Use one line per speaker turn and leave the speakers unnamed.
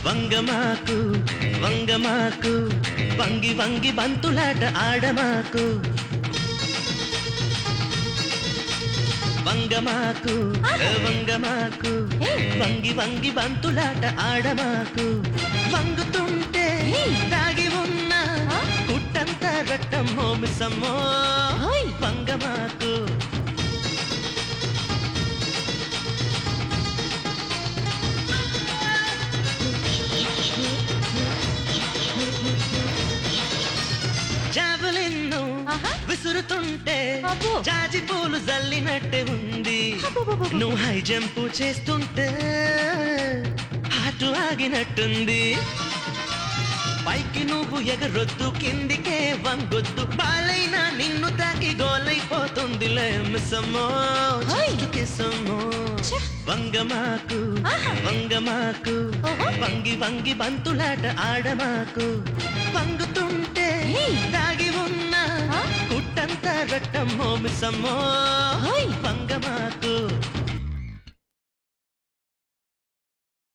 వంగమాకు వంగమాకు వంగి వంగి బంతులాట ఆడమాకు వంగమాకు వంగమాకు వంగి వంగి బంతులాట ఆడమాకు వంగుతుంటే దాగి ఉన్న కుట్టంత రట్టమ్మో మిస్సమ్మో వంగమాకు జావలిన్ను విసురుతుంటే జాజి పూలు జల్లినట్టే ఉంది నువ్వు హై జంప్ చేస్తుంటే హాటు ఆగినట్టుంది పైకి నువ్వు ఎగరొద్దు కిందికే వంగొద్దు బాలైనా నిన్ను తాకి గోలైపోతుందిలే మిస్సమ్మో కిసమ్మో వంగమాకు వంగమాకు వంగి వంగి బంతులాట ఆడమాకు వంగుతుంటే దాగి ఉన్న కుట్టంత రట్టమ్మో మిస్సమ్మో వంగమాకు